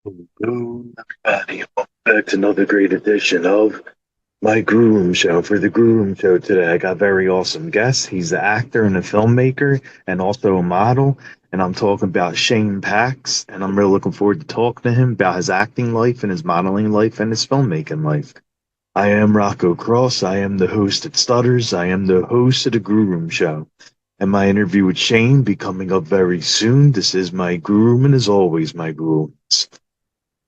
Hello, everybody. Welcome back to another great edition of my Grue Rume Show. For the Grue Rume Show today, I got a very awesome guest. He's an actor and a filmmaker and also a model. And I'm talking about Shayne Pax. And I'm really looking forward to talking to him about his acting life and his modeling life and his filmmaking life. I am Rocco Cross. I am the host at Stutters. I am the host of the Grue Rume Show. And my interview with Shayne be coming up very soon. This is my Grue Rume, and as always, my Grue Rumes.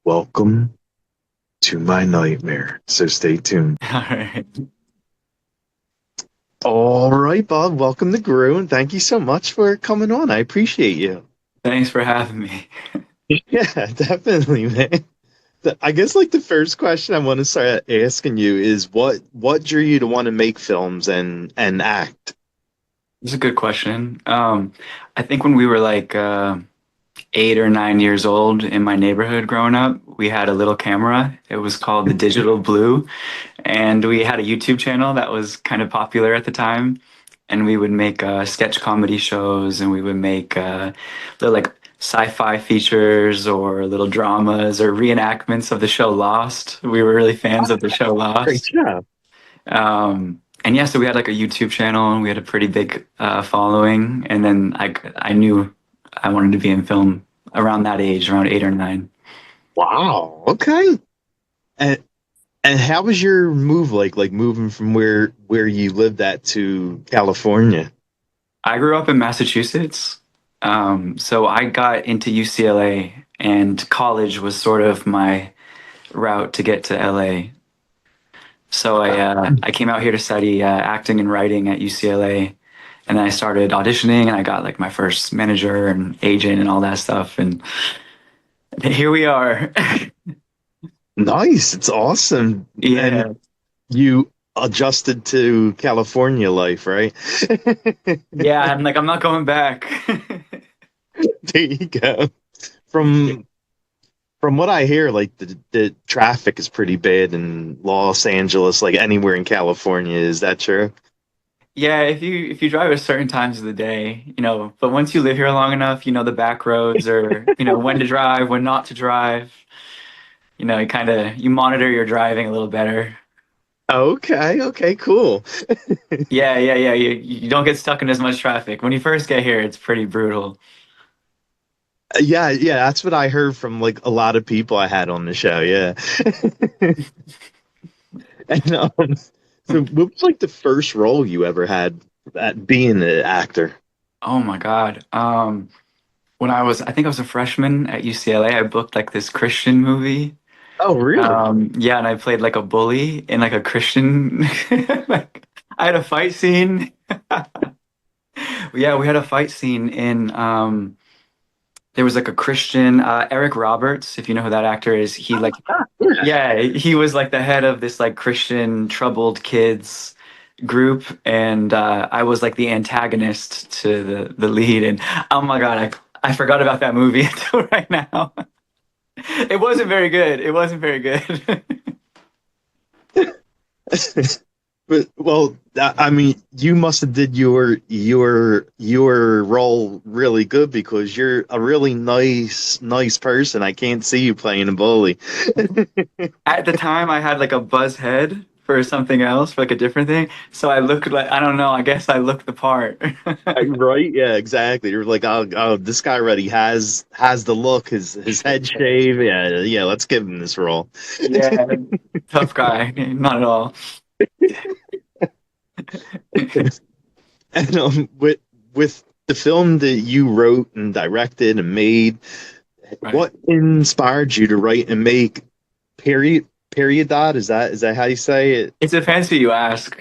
Welcome to my nightmare. So stay tuned. All right. All right, Bob. Welcome to Grue, and thank you so much for coming on. I appreciate you. Thanks for having me. Yeah, definitely, man. I guess like the first question I want to start asking you is what drew you to want to make films and act? It's a good question. I think when we were like 8 or 9 years old in my neighborhood growing up, we had a little camera. It was called the Digital Blue, and we had a YouTube channel that was kind of popular at the time. And we would make sketch comedy shows, and we would make little like sci-fi features or little dramas or reenactments of the show Lost. We were really fans of the show Great Lost. job. And yeah, so we had like a YouTube channel and we had a pretty big following. And then I knew I wanted to be in film around that age, around 8 or 9. Wow. Okay. And and how was your move like moving from where you lived at to California? I grew up in Massachusetts. So I got into UCLA and college was sort of my route to get to LA. So I came out here to study acting and writing at UCLA. And then I started auditioning and I got like my first manager and agent and all that stuff. And here we are. Nice. It's awesome. And Yeah. you adjusted to California life, right? Yeah. I'm like, I'm not going back. There you go. From from what I hear, like the traffic is pretty bad in Los Angeles, like anywhere in California. Is that true? Yeah, if you drive at certain times of the day, but once you live here long enough, you know the back roads or when to drive, when not to drive. You monitor your driving a little better. Okay, okay, cool. Yeah, yeah, yeah. You don't get stuck in as much traffic. When you first get here, it's pretty brutal. Yeah, yeah, that's what I heard from like a lot of people I had on the show. Yeah. And so what was like the first role you ever had at being an actor? Oh my God. I think I was a freshman at UCLA, I booked like this Christian movie. Oh, really? Yeah, and I played like a bully in like a Christian like I had a fight scene. Yeah, we had a fight scene in there was like a Christian Eric Roberts, if you know who that actor is. Ah, yeah. Yeah, he was like the head of this like Christian troubled kids group and I was like the antagonist to the lead and oh my God, I forgot about that movie until right now. It wasn't very good. It wasn't very good. But well, I mean, you must have did your role really good because you're a really nice person. I can't see you playing a bully. At the time, I had like a buzz head for something else, for like a different thing. So I looked like, I don't know, I guess I looked the part. Right? Yeah, exactly. You're like, oh, this guy already has the look, his head shave. Yeah, yeah. Let's give him this role. Yeah, tough guy. Not at all. And with the film that you wrote and directed and made, Right. what inspired you to write and make Peridot? Is that how you say it? It's a fancy you ask.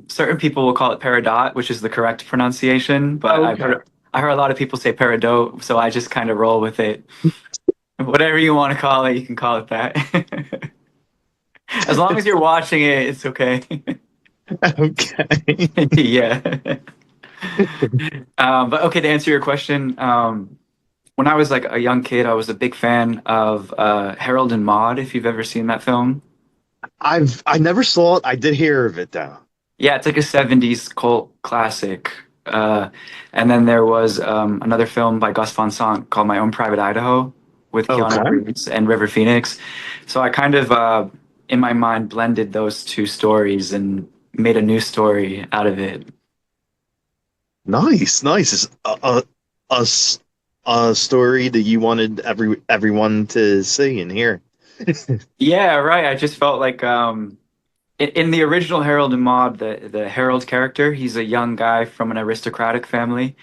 Certain people will call it Peridot, which is the correct pronunciation, but Okay. I heard a lot of people say Peridot, so I just kind of roll with it. Whatever you want to call it, you can call it that. As long as you're watching it, it's okay. Okay. Yeah. But okay, to answer your question, when I was like a young kid, I was a big fan of Harold and Maude, if you've ever seen that film. I never saw it. I did hear of it though. Yeah, it's like a 70s cult classic. And then there was another film by Gus Van Sant called My Own Private Idaho. with Keanu Okay. Reeves and River Phoenix. So I kind of, in my mind, blended those two stories and made a new story out of it. Nice, nice. It's a, s- a story that you wanted everyone to see and hear. Yeah, right. I just felt like in the original Harold and Maude, the Harold character, he's a young guy from an aristocratic family,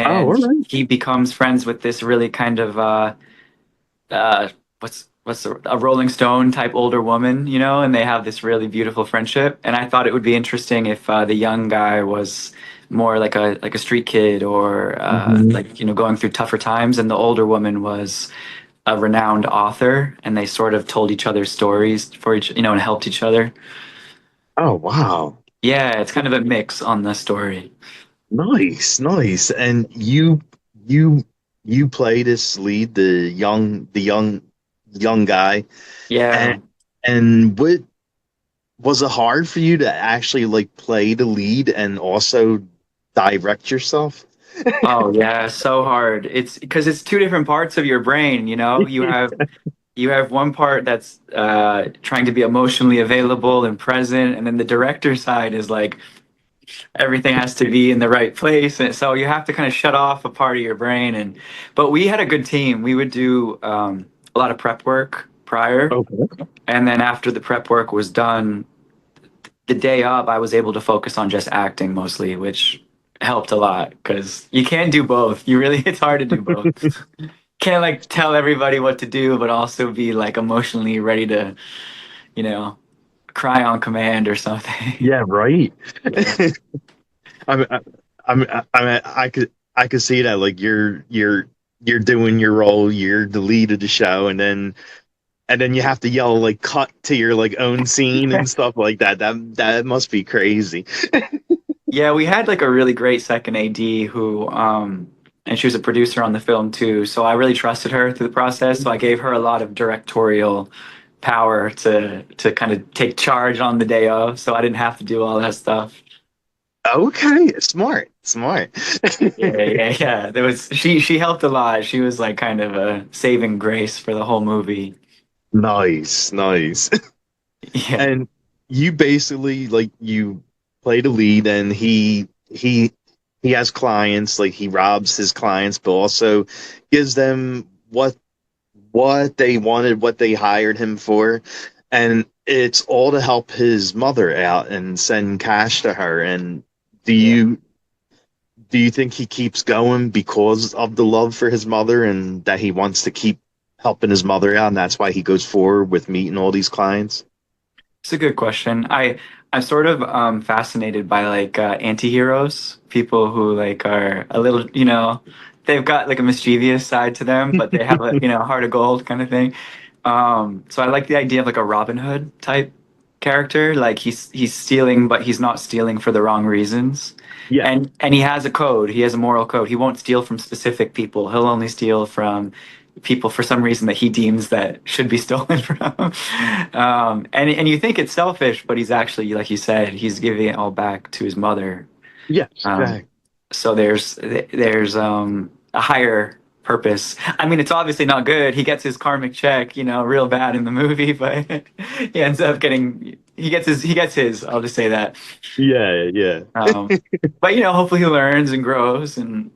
Oh, all and right. he becomes friends with this really kind of uh a Rolling Stone type older woman, you know, and they have this really beautiful friendship. And I thought it would be interesting if the young guy was more like a street kid or Mhm. like, you know, going through tougher times, and the older woman was a renowned author, and they sort of told each other stories for each, you know, and helped each other. Oh, wow. Yeah, it's kind of a mix on the story. Nice, nice. And you you play this lead, the young guy. And Yeah. what was it hard for you to actually like play the lead and also direct yourself? Oh yeah, so hard. It's because it's two different parts of your brain, you know. You have one part that's trying to be emotionally available and present, and then the director side is like everything has to be in the right place, and so you have to kind of shut off a part of your brain. And but we had a good team. We would do a lot of prep work prior, Okay. and then after the prep work was done, the day up, I was able to focus on just acting mostly, which helped a lot because you can't do both. You really, it's hard to do both. Can't like tell everybody what to do, but also be like emotionally ready to, you know, cry on command or something. Yeah, right. Yeah. I mean, I could see that like you're doing your role, you're the lead of the show, and then you have to yell like cut to your like own scene and stuff like that. That must be crazy. Yeah, we had like a really great second AD who, and she was a producer on the film too. So I really trusted her through the process. So I gave her a lot of directorial power to kind of take charge on the day of. So I didn't have to do all that stuff. Okay, smart, smart. Yeah, yeah, yeah. There was she helped a lot. She was like kind of a saving grace for the whole movie. Nice, nice. Yeah. And you basically like you play the lead, and he has clients, like he robs his clients, but also gives them what they wanted, what they hired him for, and it's all to help his mother out and send cash to her. And do Yeah. you do you think he keeps going because of the love for his mother and that he wants to keep helping his mother out, and that's why he goes forward with meeting all these clients? It's a good question. I'm sort of fascinated by like anti-heroes, people who like are a little, you know, they've got like a mischievous side to them, but they have a, you know, heart of gold kind of thing. So I like the idea of like a Robin Hood type character. Like he's stealing, but he's not stealing for the wrong reasons. Yeah. And he has a code. He has a moral code. He won't steal from specific people. He'll only steal from people for some reason that he deems that should be stolen from. And you think it's selfish, but he's actually, like you said, he's giving it all back to his mother. Yes, Um, exactly. so there's a higher purpose. I mean, it's obviously not good. He gets his karmic check, you know, real bad in the movie, but he ends up getting he gets his. I'll just say that. Yeah, yeah. But you know, hopefully he learns and grows and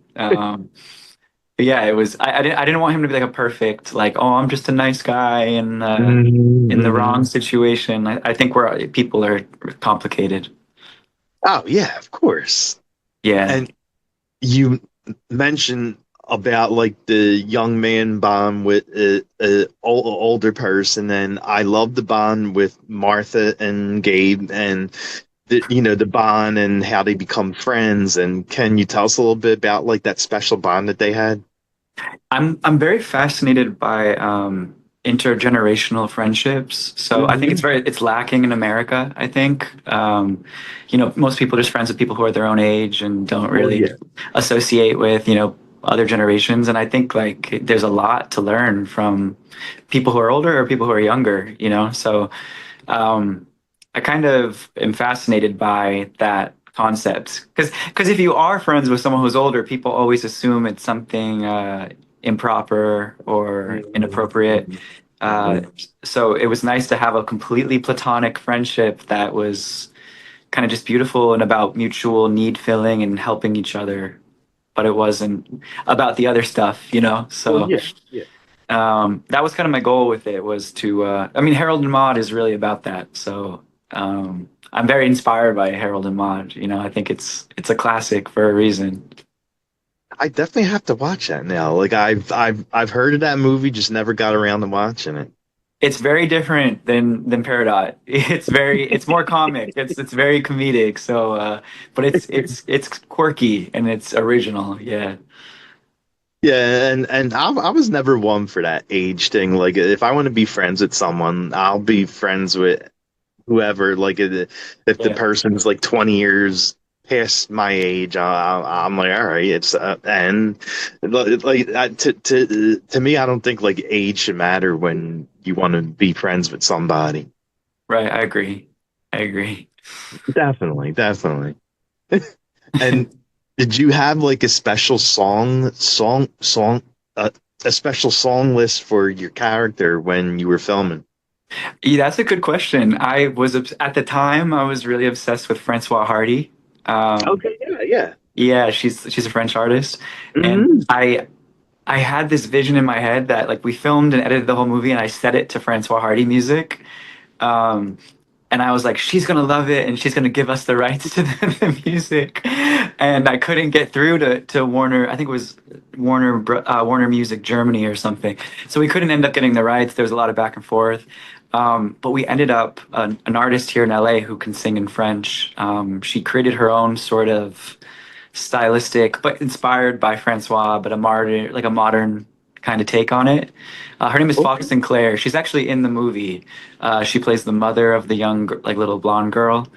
but yeah, it was I didn't want him to be like a perfect like, oh, I'm just a nice guy in the wrong Mhm. situation. I think we're people are complicated. Oh, yeah, of course. Yeah. And you mentioned about like the young man bond with a older person, and I love the bond with Martha and Gabe, and the bond and how they become friends. And can you tell us a little bit about like that special bond that they had? I'm very fascinated by intergenerational friendships. So I think Hmm. it's lacking in America, I think. You know, most people are just friends with people who are their own age and don't Well, really yeah. associate with, you know, other generations. And I think like there's a lot to learn from people who are older or people who are younger, you know. So um, I kind of am fascinated by that concept because if you are friends with someone who's older, people always assume it's something. improper or inappropriate. Mhm. Uh, so it was nice to have a completely platonic friendship that was kind of just beautiful and about mutual need filling and helping each other, but it wasn't about the other stuff, you know? Well, So yeah, yeah. that was kind of my goal with it was to, I mean, Harold and Maude is really about that. So I'm very inspired by Harold and Maude. You know, I think it's a classic for a reason. I definitely have to watch that now. Like I've heard of that movie, just never got around to watching it. It's very different than Peridot. It's more comic. It's very comedic. So, but it's quirky and it's original. Yeah, Yeah, and I was never one for that age thing. Like if I want to be friends with someone, I'll be friends with whoever. Like if the yeah, person's like 20 years past my age, I'm like, all right, it's and like to me, I don't think like age should matter when you want to be friends with somebody. right. I agree. I agree. Definitely, definitely. And did you have like a special a special song list for your character when you were filming? Yeah, that's a good question. At the time I was really obsessed with Francois Hardy. Um, Okay, yeah, yeah. yeah, she's a French artist, and Hmm. I had this vision in my head that like we filmed and edited the whole movie, and I set it to Francois Hardy music. Um, and I was like, she's gonna love it, and she's gonna give us the rights to the music. And I couldn't get through to Warner. I think it was Warner Music Germany or something. So we couldn't end up getting the rights. There was a lot of back and forth. But we ended up an artist here in LA who can sing in French. She created her own sort of stylistic, but inspired by Francois, but a modern kind of take on it. Her name is Fox Okay. Sinclair. She's actually in the movie. She plays the mother of the young, like little blonde girl.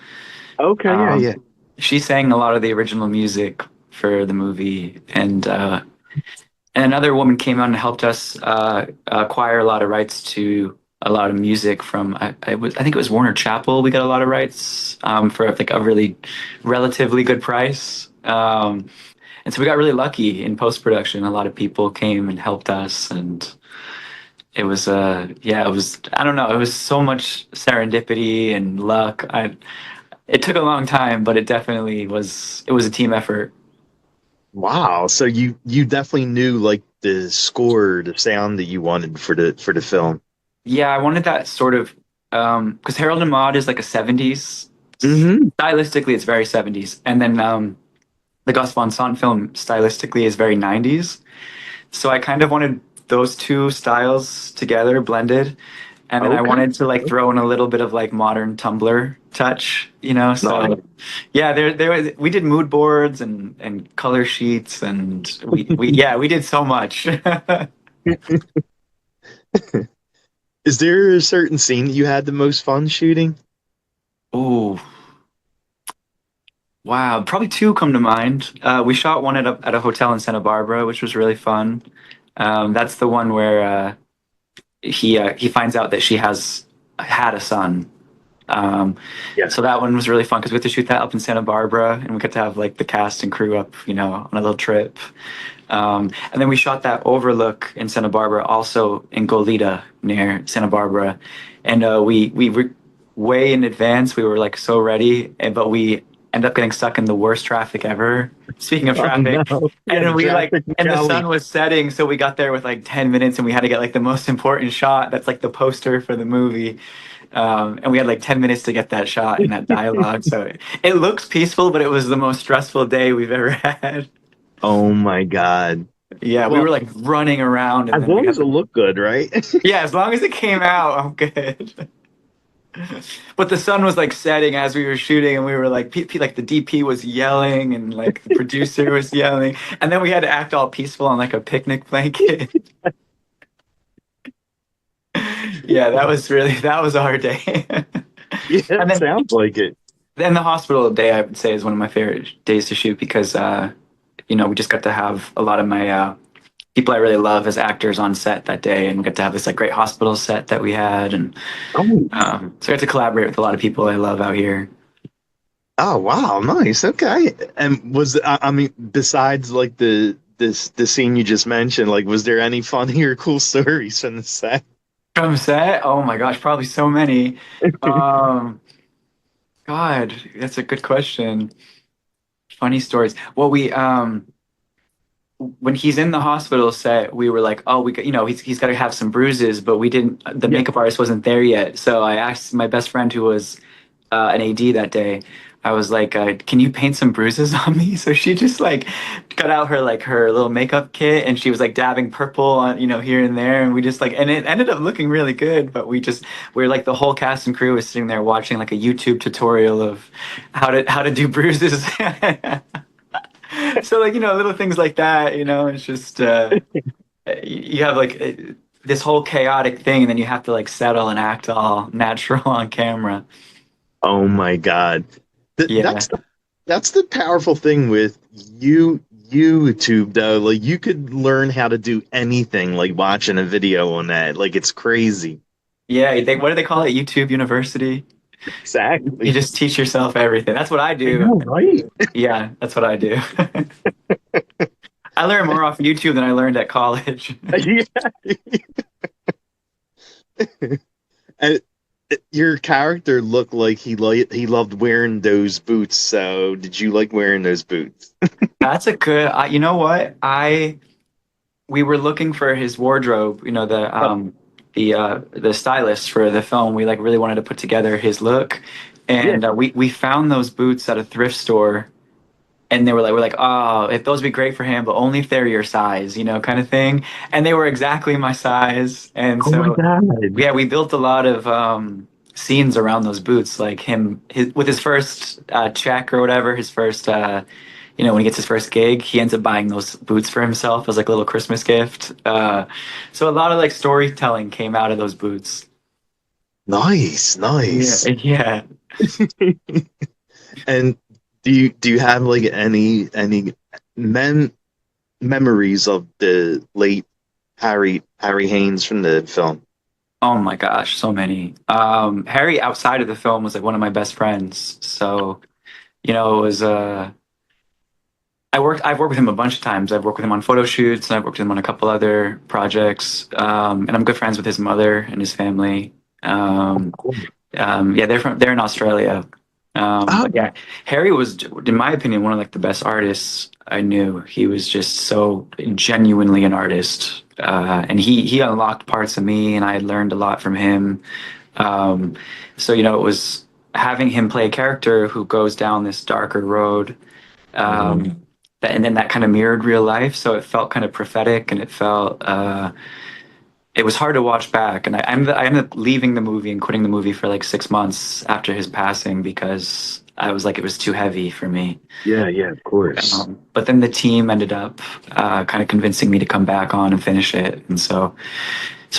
Okay, yeah, Um, yeah. she sang a lot of the original music for the movie, and another woman came out and helped us acquire a lot of rights to a lot of music from I think it was Warner Chappell. We got a lot of rights for like a really relatively good price. And so we got really lucky in post production. A lot of people came and helped us, and it was yeah, it was I don't know, it was so much serendipity and luck. I It took a long time, but it was a team effort. Wow. So you definitely knew like the score, the sound that you wanted for the film. Yeah, I wanted that sort of because Harold and Maude is like a 70s. Hmm. Stylistically, it's very 70s. And then the Gus Van Sant film stylistically is very 90s. So I kind of wanted those two styles together, blended. And then I Okay. wanted to like throw in a little bit of like modern Tumblr touch, you know? Nice. So yeah, we did mood boards and color sheets and yeah, we did so much. Is there a certain scene that you had the most fun shooting? Oh, wow. Probably two come to mind. We shot one at a hotel in Santa Barbara, which was really fun. That's the one where he finds out that she has had a son. Um, Yeah. so that one was really fun because we got to shoot that up in Santa Barbara, and we got to have like the cast and crew up, you know, on a little trip. And then we shot that overlook in Santa Barbara, also in Goleta near Santa Barbara, and we were way in advance. We were like so ready, but we end up getting stuck in the worst traffic ever. Speaking of Oh traffic, no. Yeah, and the then traffic in and the sun Cali. was setting, so we got there with like 10 minutes, and we had to get like the most important shot. That's like the poster for the movie. And we had like 10 minutes to get that shot and that dialogue. So it looks peaceful, but it was the most stressful day we've ever had. Oh my God. Yeah, we Well, were like running around and as then we long as had it to, looked good, right? yeah, as long as it came out, I'm good. But the sun was like setting as we were shooting and we were like, like the DP was yelling and like the producer was yelling. And then we had to act all peaceful on like a picnic blanket. Yeah, that was our day. Yeah, And it then sounds like it. Then the hospital day, I would say, is one of my favorite days to shoot because, you know, we just got to have a lot of my people I really love as actors on set that day, and we got to have this like great hospital set that we had, and Oh, so I got to collaborate with a lot of people I love out here. oh wow, nice. Okay. And was I mean, besides like the scene you just mentioned, like, was there any funny or cool stories from the set? From set? Oh my gosh, probably so many. Um, God, that's a good question. Funny stories. Well, we when he's in the hospital set, we were like, oh, he's got to have some bruises, but we didn't. The Yeah. makeup artist wasn't there yet, so I asked my best friend who was an AD that day. I was like, "Can you paint some bruises on me?" So she just like got out her little makeup kit, and she was like dabbing purple on here and there, and we just like, and it ended up looking really good. But we're like the whole cast and crew was sitting there watching like a YouTube tutorial of how to do bruises. So like little things like that, it's just you have like this whole chaotic thing, and then you have to like settle and act all natural on camera. Oh my God. Yeah. That's the powerful thing with YouTube though. Like you could learn how to do anything like watching a video on that. Like it's crazy. Yeah, what do they call it? YouTube University. You Exactly. just teach yourself everything. That's what I I do. know, right? Yeah, that's what I do. I learned more off YouTube than I learned at college. Yeah. And your character looked like he loved wearing those boots. So did you like wearing those boots? That's a good. You know what? I We were looking for his wardrobe. The stylist for the film. We like really wanted to put together his look, Yeah. and we found those boots at a thrift store, and we're like, oh, if those would be great for him, but only if they're your size, kind of thing. And they were exactly my size, and Oh my so God. yeah, we built a lot of scenes around those boots, like with his first check or whatever, his first. When he gets his first gig, he ends up buying those boots for himself as like a little Christmas gift. So a lot of like storytelling came out of those boots. Nice, Yeah, nice. yeah. And do you have like any mem memories of the late Harry Haynes from the film? Oh my gosh, so many. Harry outside of the film was like one of my best friends. So, it was I've worked with him a bunch of times. I've worked with him on photo shoots, and I've worked with him on a couple other projects. And I'm good friends with his mother and his family. Um, yeah, they're in Australia. Oh, But yeah, Harry was, in my opinion, one of like the best artists I knew. He was just so genuinely an artist, and he unlocked parts of me, and I learned a lot from him. Um, so it was having him play a character who goes down this darker road, mm, and then that kind of mirrored real life. So it felt kind of prophetic, and it was hard to watch back, and I ended up leaving the movie and quitting the movie for like 6 months after his passing because I was like it was too heavy for me. yeah, yeah, of course. But then the team ended up kind of convincing me to come back on and finish it, and so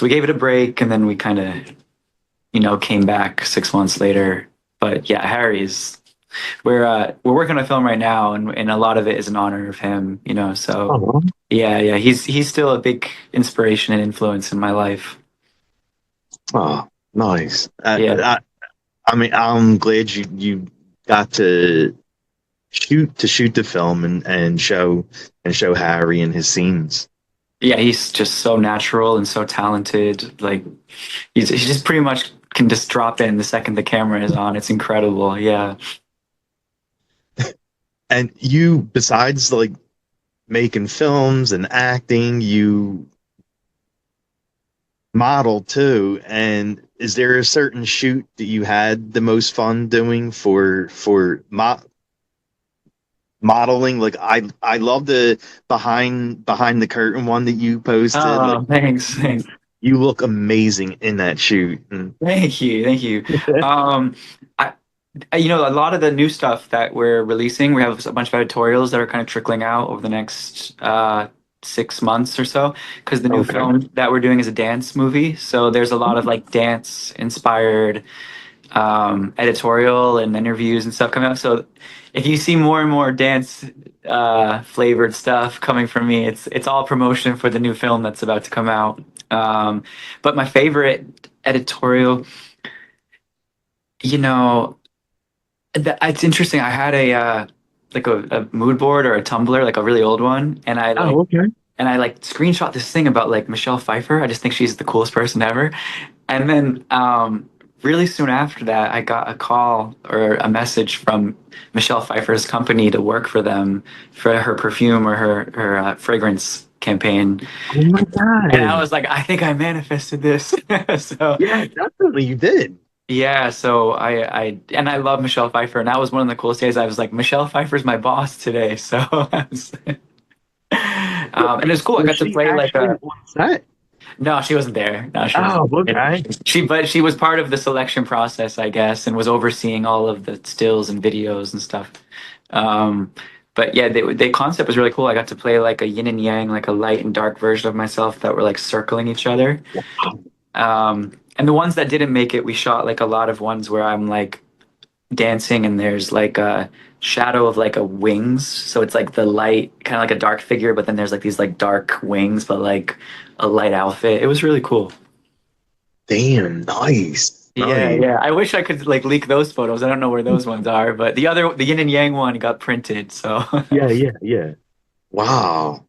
we gave it a break, and then we kind of came back 6 months later. But yeah, Harry's we're working on a film right now, and a lot of it is in honor of him. So Oh, yeah, he's still a big inspiration and influence in my life. oh, nice. Yeah. I mean, I'm glad you got to shoot the film and show Harry and his scenes. Yeah, he's just so natural and so talented. Like he just pretty much can just drop in the second the camera is on. It's incredible. Yeah. And you, besides like making films and acting, you model too. And is there a certain shoot that you had the most fun doing for modeling? Like I love the behind the curtain one that you posted. Like Oh, thanks. Thanks. you look amazing in that shoot. And Thank you. Thank you. Um, I, a lot of the new stuff that we're releasing, we have a bunch of editorials that are kind of trickling out over the next 6 months or so, because the new okay. film that we're doing is a dance movie. So there's a lot of like dance inspired editorial and interviews and stuff coming up. So if you see more and more dance flavored stuff coming from me, it's all promotion for the new film that's about to come out. But my favorite editorial, you know, it's interesting. I had a a mood board or a Tumblr, like a really old one, Oh, okay. and I like screenshot this thing about like Michelle Pfeiffer. I just think she's the coolest person ever. And then really soon after that, I got a call or a message from Michelle Pfeiffer's company to work for them for her perfume or her fragrance campaign. Oh my And I God. was like, I think I manifested this. So Yeah, definitely you did. yeah, so and I love Michelle Pfeiffer, and that was one of the coolest days. I was like, Michelle Pfeiffer's my boss today. So and it was cool. I Was got to she play like actually a. on set? No, she wasn't there. No, she Oh, wasn't there. okay. But she was part of the selection process, I guess, and was overseeing all of the stills and videos and stuff. Um, but yeah, the concept was really cool. I got to play like a yin and yang, like a light and dark version of myself that were like circling each other. And the ones that didn't make it, we shot like a lot of ones where I'm like dancing and there's like a shadow of like a wings. So it's like the light, kind of like a dark figure, but then there's like these like dark wings, but like a light outfit. It was really cool. Damn, nice. Yeah, Nice. yeah. I wish I could like leak those photos. I don't know where those ones are, but the yin and yang one got printed. So Yeah, yeah, yeah. Wow.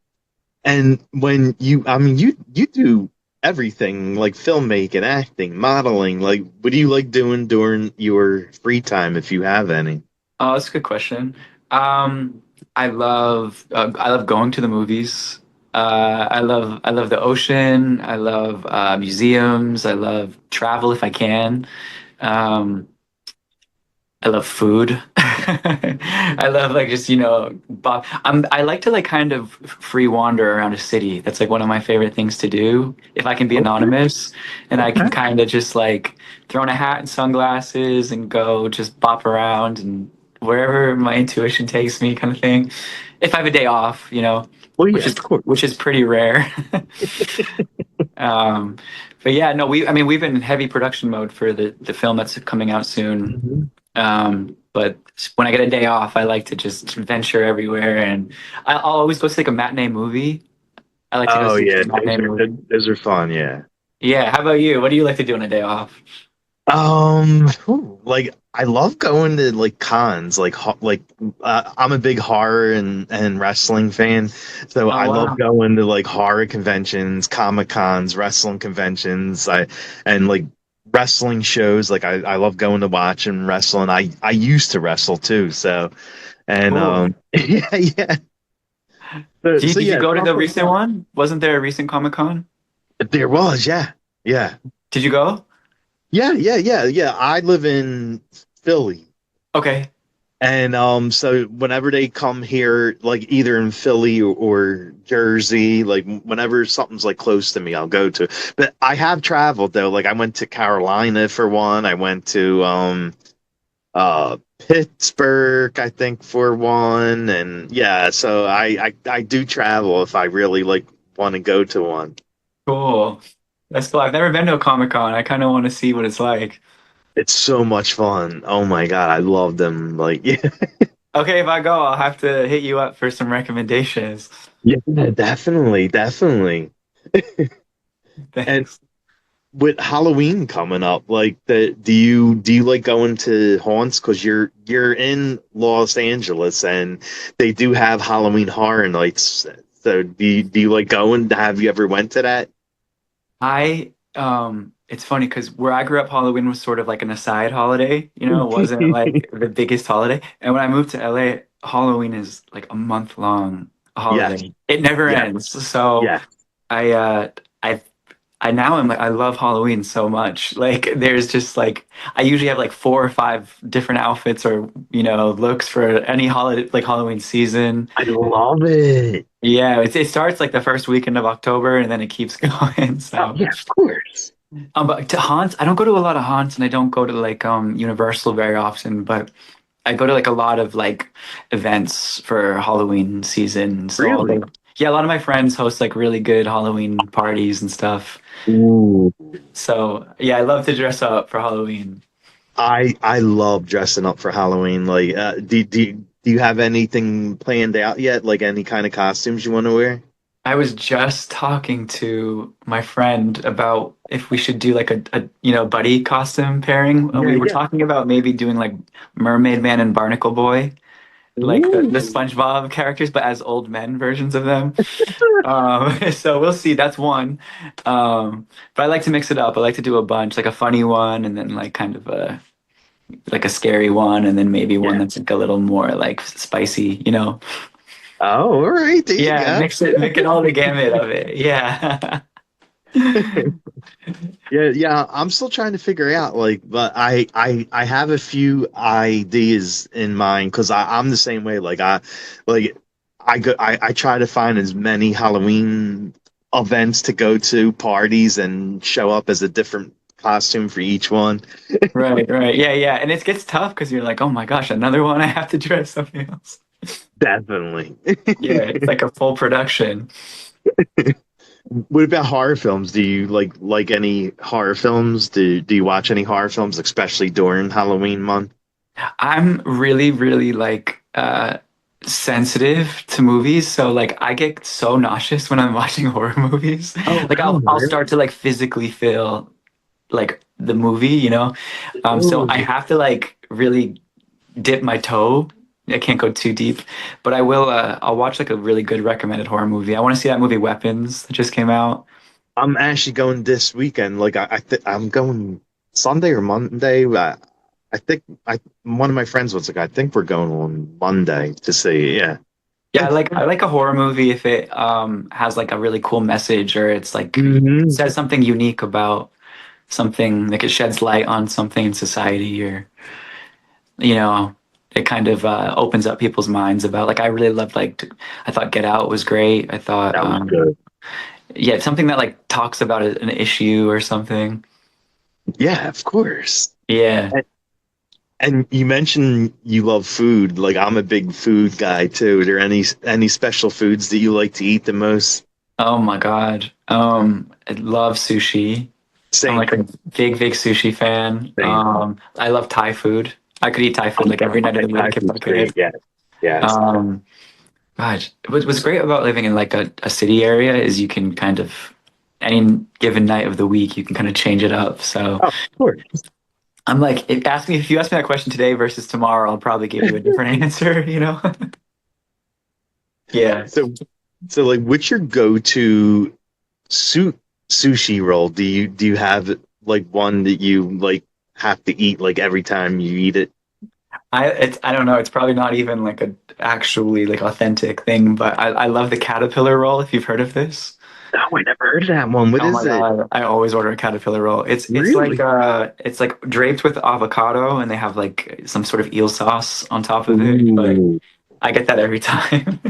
And when I mean, you do everything like filmmaking, acting, modeling. Like, what do you like doing during your free time if you have any? oh, that's a good question. Um, I love going to the movies. I love the ocean. I love museums. I love travel if I can. Um, I love food. I love like just I like to like kind of free wander around a city. That's like one of my favorite things to do. If I can be Okay, anonymous and I can okay. kind of just like throw on a hat and sunglasses and go just bop around and wherever my intuition takes me kind of thing. If I have a day off, Well, yeah, of course. which is pretty rare. Um, but yeah, no, I mean, we've been in heavy production mode for the film that's coming out soon. Mhm. But when I get a day off, I like to just venture everywhere, and I'll always go see like a matinee movie. I like to go Oh see yeah, a matinee movie. those are fun. Yeah. Yeah, how about you? What do you like to do on a day off? Like I love going to like cons, I'm a big horror and wrestling fan, so Oh I love wow, going to like horror conventions, comic cons, wrestling conventions, and like wrestling shows. Like I love going to watch and wrestling. I used to wrestle too, so and cool. yeah, yeah. So Did you yeah, go to stuff the like recent that. one? Wasn't there a recent Comic Con? There was, yeah, yeah, Did you go? yeah. I live in Philly. Okay. And so whenever they come here, like either in Philly or Jersey, like whenever something's like close to me, I'll go to. But I have traveled though. Like I went to Carolina for one. I went to Pittsburgh, I think, for one. And yeah, so I do travel if I really like want to go to one. Cool. That's cool. I've never been to a Comic Con. I kind of want to see what it's like. It's so much fun. Oh my God, I love them. Like yeah, Okay, if I go, I'll have to hit you up for some recommendations. yeah, definitely, definitely. And Thanks. with Halloween coming up, like do you like going to haunts? Because you're in Los Angeles and they do have Halloween horror nights. So do you like going? Have you ever went to that? It's funny because where I grew up, Halloween was sort of like an aside holiday, it wasn't like the biggest holiday. And when I moved to LA, Halloween is like a month long Yes, holiday. It never yes, ends. So yes. I I I now am like I love Halloween so much. Like there's just like I usually have like four or five different outfits or looks for any holiday like Halloween season. I love it. Yeah, it starts like the first weekend of October and then it keeps going. Oh So yeah, of course. but to haunts, I don't go to a lot of haunts and I don't go to like Universal very often, but I go to like a lot of like events for Halloween season. Really? Yeah, a lot of my friends host like really good Halloween parties and stuff. Ooh. So yeah, I love to dress up for Halloween. I love dressing up for Halloween. Like, do you have anything planned out yet? Like any kind of costumes you want to wear? I was just talking to my friend about if we should do like a buddy costume pairing. And Yeah, we were yeah. talking about maybe doing like Mermaid Man and Barnacle Boy. like the Ooh. SpongeBob characters, but as old men versions of them. So we'll see. That's one. But I like to mix it up. I like to do a bunch, like a funny one, and then like kind of a like a scary one, and then maybe one Yeah. that's like a little more like spicy, you know? Oh, all right. There you Yeah, go. mix it all the gamut of it. Yeah. Yeah, yeah. I'm still trying to figure out but I have a few ideas in mind because I'm the same way. Like I try to find as many Halloween events to go to, parties, and show up as a different costume for each one. Right, right. Yeah, yeah. And it gets tough because you're like, oh my gosh, another one. I have to dress something else. Definitely. Yeah, it's like a full production. What about horror films? Do you like any horror films? Do you watch any horror films, especially during Halloween month? I'm really, really like sensitive to movies. So like I get so nauseous when I'm watching horror movies. Oh, Like oh, I'll really? start to like physically feel like the movie, you know? So I Oh, have to like really dip my toe. I can't go too deep, but I will I'll watch like a really good recommended horror movie. I want to see that movie Weapons that just came out. I'm actually going this weekend. I'm going Sunday or Monday. I think one of my friends was like, I think we're going on Monday to see. Yeah. Yeah, I like a horror movie if it has like a really cool message or it's like Hmm. says something unique about something, like it sheds light on something in society or you know, it kind of opens up people's minds about like I really loved I thought Get Out was great. I thought That was good. yeah, something that like talks about an issue or something. Yeah, of course. Yeah. And you mentioned you love food. Like I'm a big food guy too. Are there any special foods that you like to eat the most? Oh my God. I love sushi. I'm Same, like a big sushi fan. same. I love Thai food. I could eat Thai food like every night of the Thai week if I food's great. could. Yeah, yes. Um, God, what's great about living in like a city area is you can kind of any given night of the week you can kind of change it up. So Oh, of course. I'm like, if you ask me that question today versus tomorrow, I'll probably give you a different answer, you know? Yeah. So, so like, what's your go-to su sushi roll? Do you have like one that you like have to eat like every time you eat it? I don't know, it's probably not even like a actually like authentic thing, but I love the caterpillar roll if you've heard of this. Oh, I never heard of that one. What Oh my is it? God. I always order a caterpillar roll. Really? It's like draped with avocado and they have like some sort of eel sauce on top of it. But Ooh, I get that every time.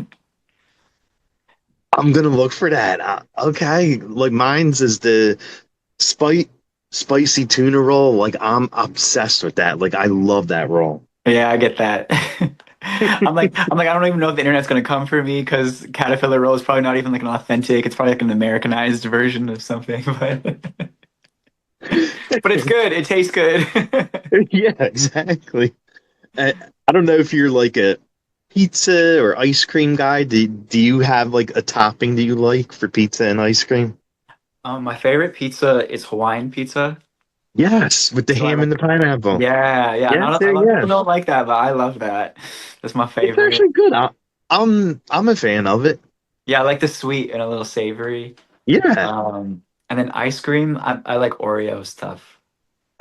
I'm gonna look for that. Okay, like mine's is the spice spicy tuna roll. Like I'm obsessed with that. Like I love that roll. Yeah, I get that. I don't even know if the internet's gonna come for me because caterpillar roll is probably not even like an authentic. It's probably like an Americanized version of something, but it's good. It tastes good. Yeah, exactly. I, I don't know if you're like a pizza or ice cream guy. Do you have like a topping that you like for pizza and ice cream? My favorite pizza is Hawaiian pizza. Yes, with the So I ham and like, the pineapple. yeah, yeah. Yes, A there, lot of yeah. people don't like that, but I love that. That's my It's favorite. actually good. I'm a fan of it. Yeah, I like the sweet and a little savory. Yeah. And then ice cream, I like Oreo stuff.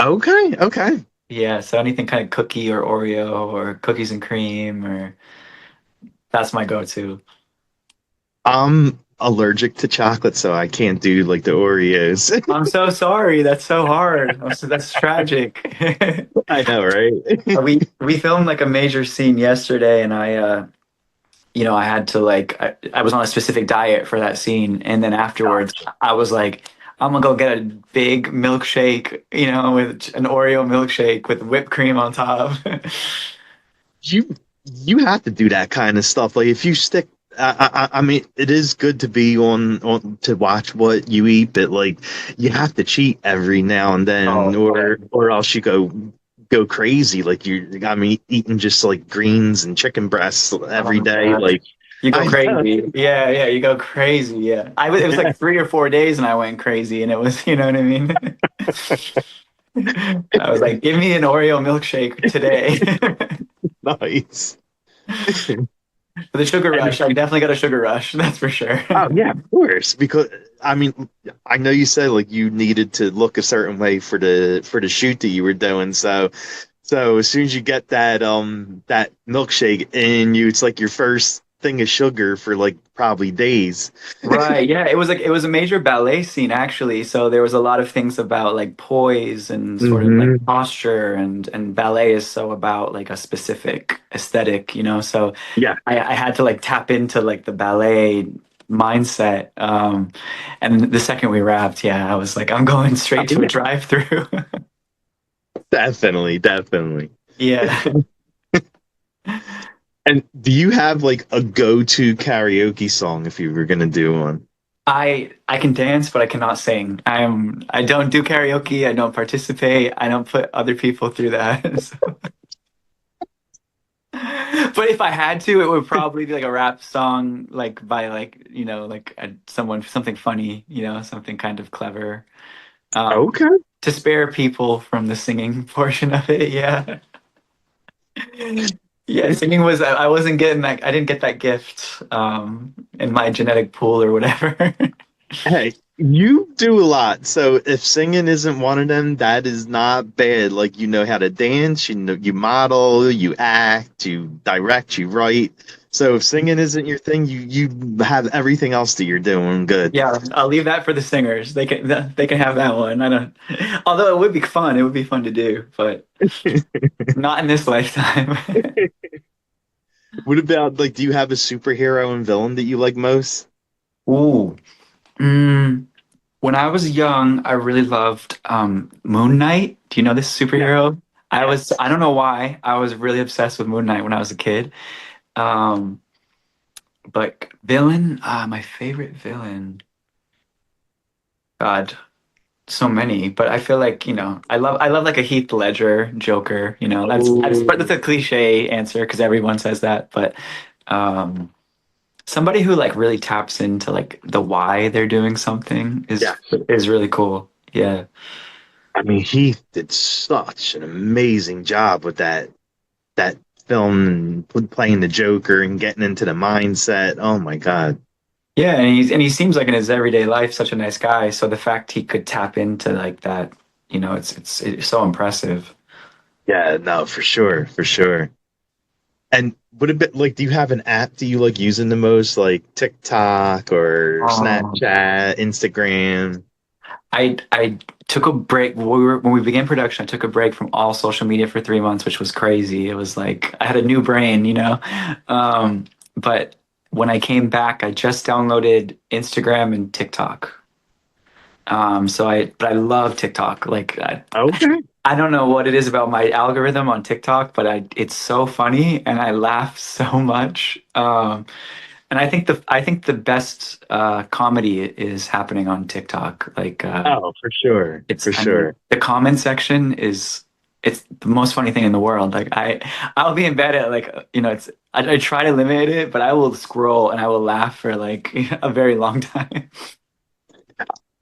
Okay, okay. Yeah, so anything kind of cookie or Oreo or cookies and cream or that's my go-to. I'm allergic to chocolate, so I can't do like the Oreos. I'm so sorry. That's so hard. That's tragic. I know, right? We filmed like a major scene yesterday, and I had to I was on a specific diet for that scene, and then afterwards Gotcha. I was like, I'm gonna go get a big milkshake, with an Oreo milkshake with whipped cream on top. You have to do that kind of stuff. Like if you stick, I mean, it is good to be on to watch what you eat, but like you have to cheat every now and then, Oh yeah. or else you go crazy. Like I mean, eating just like greens and chicken breasts Oh every my day. God. Like You go I know. crazy. Yeah, yeah, you go crazy. Yeah. It was like 3 or 4 days and I went crazy and it was, you know what I mean? I was like, give me an Oreo milkshake today. Nice. For the sugar And rush, I definitely got a sugar rush. That's for sure. oh yeah, of course. Because I mean, I know you said like you needed to look a certain way for the shoot that you were doing. So as soon as you get that milkshake in you, it's like your first thing of sugar for like probably days. Right, yeah, it was a major ballet scene actually. So there was a lot of things about like poise and sort of like Hmm. posture and ballet is so about like a specific aesthetic, you know. So Yeah. I had to like tap into like the ballet mindset. And the second we wrapped, yeah, I was like, I'm going Oh, straight to a yeah. drive-through. Definitely, definitely. Yeah. And do you have like a go-to karaoke song if you were gonna do one? I can dance, but I cannot sing. I don't do karaoke. I don't participate. I don't put other people through that. So- But if I had to, it would probably be like a rap song, like by like like someone something funny, something kind of clever, um, Okay. to spare people from the singing portion of it. Yeah, yeah. Singing was I wasn't getting that. I didn't get that gift in my genetic pool or whatever. Hey, you do a lot. So if singing isn't one of them, that is not bad. Like you know how to dance, you know you model, you act, you direct, you write. So if singing isn't your thing, you have everything else that you're doing good. Yeah, I'll leave that for the singers. They can have that one. I don't. Although it would be fun. It would be fun to do, but not in this lifetime. What about like do you have a superhero and villain that you like most? Ooh. Mm, when I was young, I really loved Moon Knight. Do you know this Yeah. superhero? Yes. I don't know why, I was really obsessed with Moon Knight when I was a kid. Um, but villain, my favorite villain, God, so many. But I feel like, I love like a Heath Ledger Joker, that's Oh, a cliche answer because everyone says that, but um somebody who like really taps into like the why they're doing something yeah. is really cool. Yeah. I mean, he did such an amazing job with that film and playing the Joker and getting into the mindset. Oh my God. Yeah, and he seems like in his everyday life such a nice guy. So the fact he could tap into like that, it's so impressive. Yeah, no, for sure, for sure. And what a bit like, do you have an app do you like using the most, like TikTok or Um, Snapchat, Instagram? I took a break when we began production. I took a break from all social media for 3 months, which was crazy. It was like I had a new brain. But when I came back, I just downloaded Instagram and TikTok. But I love TikTok. Like Okay. I don't know what it is about my algorithm on TikTok, but it's so funny and I laugh so much. And I think the best comedy is happening on TikTok. Like Oh, for sure, it's for I mean sure. the comment section is it's the most funny thing in the world. Like I'll be in bed at like I try to limit it, but I will scroll and I will laugh for like a very long time.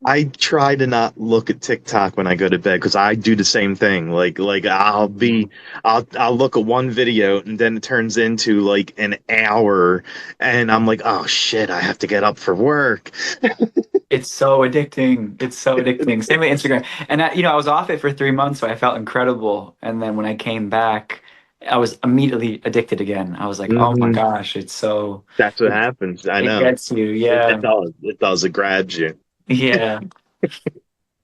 I try to not look at TikTok when I go to bed because I do the same thing. Like I'll look at one video and then it turns into like an hour and I'm like, oh shit, I have to get up for work. It's so addicting. It's so addicting. Same with Instagram. And I was off it for 3 months, so I felt incredible. And then when I came back, I was immediately addicted again. I was like, oh my Hmm. gosh, it's so That's what happens. I it know. gets you. It Yeah. does. It does. It grabs you. Yeah.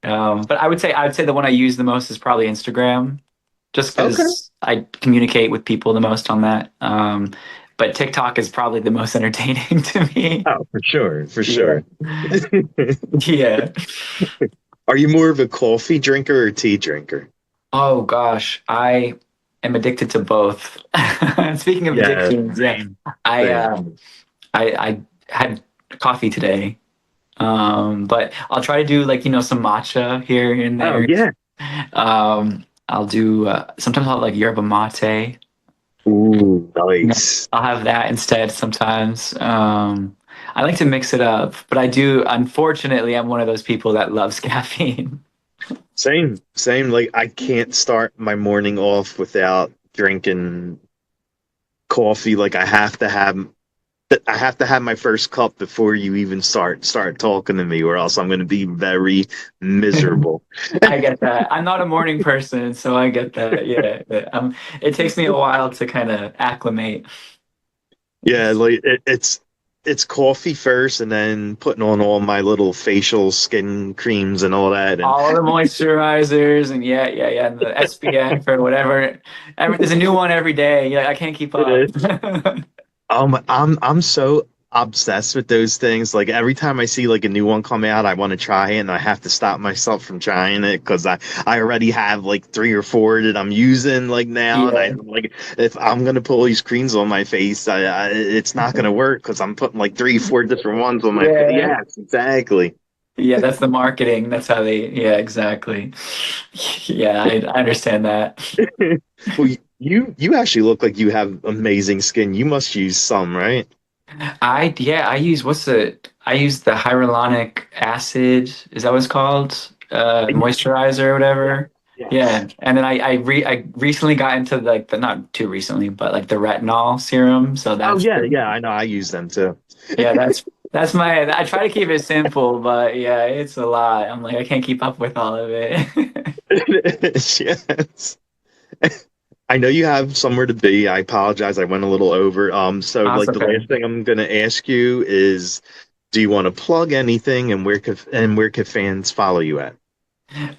But I would say the one I use the most is probably Instagram, just Okay. because I communicate with people the most on that. But TikTok is probably the most entertaining to me. Oh, for sure. For Yeah. sure. Yeah. Are you more of a coffee drinker or tea drinker? Oh gosh, I am addicted to both. Speaking of Yeah, addictions, yeah, same. I Same. um, I had coffee today, but I'll try to do like some matcha here and Oh, there. yeah. I'll do sometimes I'll like yerba mate. Ooh, You know, nice. I'll have that instead sometimes. I like to mix it up, but I do. Unfortunately, I'm one of those people that loves caffeine. Same, same. Like I can't start my morning off without drinking coffee. Like I have to have my first cup before you even start talking to me, or else I'm going to be very miserable. I get that. I'm not a morning person, so I get that. Yeah, it takes me a while to kind of acclimate. Yeah, It's like it's coffee first, and then putting on all my little facial skin creams and all that, and all the moisturizers and yeah, and the SPF or whatever. There's a new one every day. Yeah, I can't keep up. I'm so obsessed with those things. Like every time I see like a new one come out, I want to try it, and I have to stop myself from trying it because I already have like three or four that I'm using like now, and I Yeah, like if I'm gonna put all these creams on my face, it's not gonna work because I'm putting like three, four different ones on my face. yeah, Yes, exactly. yeah. That's the marketing. That's how they. Yeah, exactly. Yeah, I understand that. Well, you actually look like you have amazing skin. You must use some, right? I use I use the hyaluronic acid. Is that what it's called? Moisturizer or whatever. Yes. Yeah, and then I recently got into like the not too recently, but like the retinol serum. So Oh that's yeah, yeah, I know. I use them too. yeah, that's my. I try to keep it simple, but yeah, it's a lot. I'm like I can't keep up with all of it. Yes. I know you have somewhere to be. I apologize. I went a little over. So That's like the okay. last thing I'm gonna ask you is, do you want to plug anything, and where could fans follow you at?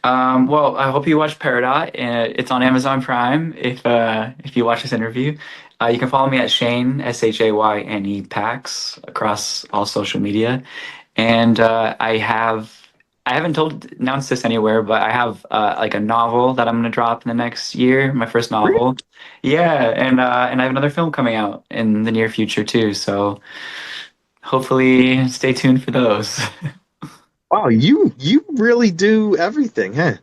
Well, I hope you watch Peridot. It's on Amazon Prime. If you watch this interview, you can follow me at Shayne Shayne Pax across all social media. And I haven't announced this anywhere, but I have like a novel that I'm gonna drop in the next year. My first novel. Yeah, and I have another film coming out in the near future too. So hopefully, stay tuned for those. Wow, you really do everything, huh?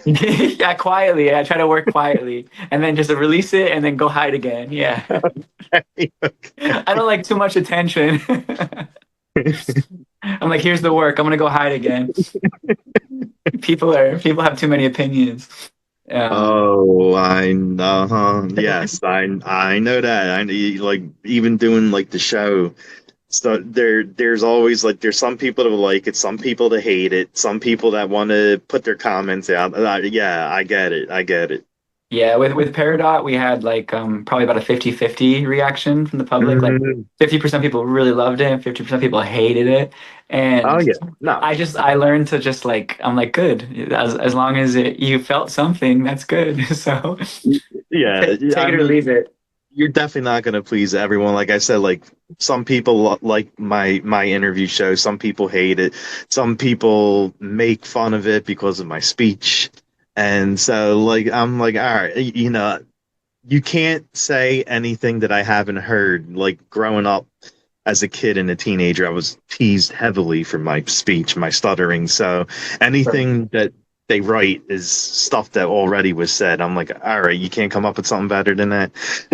Yeah, quietly. I try to work quietly and then just release it and then go hide again. Yeah. I don't like too much attention. I'm like, here's the work. I'm gonna go hide again. People have too many opinions. Oh, I know. Yes, I know that. Like even doing like the show. So there's always like there's some people that will like it, some people that hate it, some people that want to put their comments out. Yeah, I get it. I get it. Yeah, with Peridot, we had like probably about a 50-50 reaction from the public. Like Mhm. 50% people really loved it, and 50% people hated it. Oh And yeah. No. I learned to just like I'm like good as long as you felt something, that's good. So Yeah, take I it or mean, leave it. you're definitely not going to please everyone. Like I said, like some people like my interview show, some people hate it, some people make fun of it because of my speech. And so like I'm like, all right, you can't say anything that I haven't heard. Like growing up as a kid and a teenager, I was teased heavily for my speech, my stuttering. So anything that they write is stuff that already was said. I'm like, all right, you can't come up with something better than that.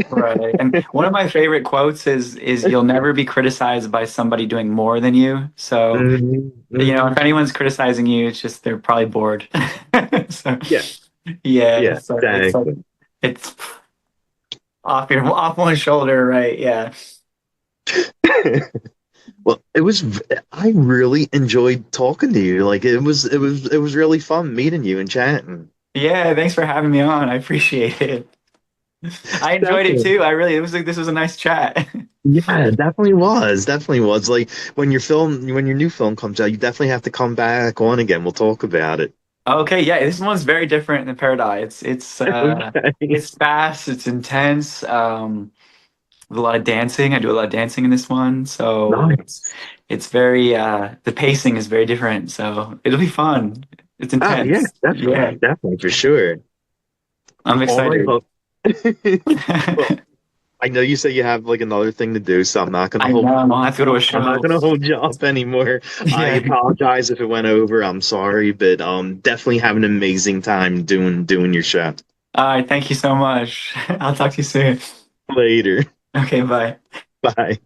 Right. And one of my favorite quotes is you'll never be criticized by somebody doing more than you. So, Mhm, if mhm. anyone's criticizing you, it's just they're probably bored. So, Yeah, yeah, yeah, so it's like exactly. it's off one shoulder, right? Yeah. Well, I really enjoyed talking to you. Like it was really fun meeting you and chatting. Yeah, thanks for having me on. I appreciate it. I enjoyed it Definitely. too. It was like this was a nice chat. Yeah, it definitely was. Definitely was. Like when your new film comes out, you definitely have to come back on again. We'll talk about it. Okay, yeah, this one's very different than Paradise. Okay. It's fast, it's intense. With a lot of dancing. I do a lot of dancing in this one, so Nice. it's very the pacing is very different. So it'll be fun. It's Oh yeah, intense. definitely, Yeah, definitely for sure. I'm All right, excited. well, well, I know you say you have like another thing to do, so I know. I have to go to a I'm not show. gonna hold you up anymore. I Yeah. apologize if it went over. I'm sorry, but definitely have an amazing time doing your show. All right. Thank you so much. I'll talk to you soon. Later. Okay. Bye. Bye.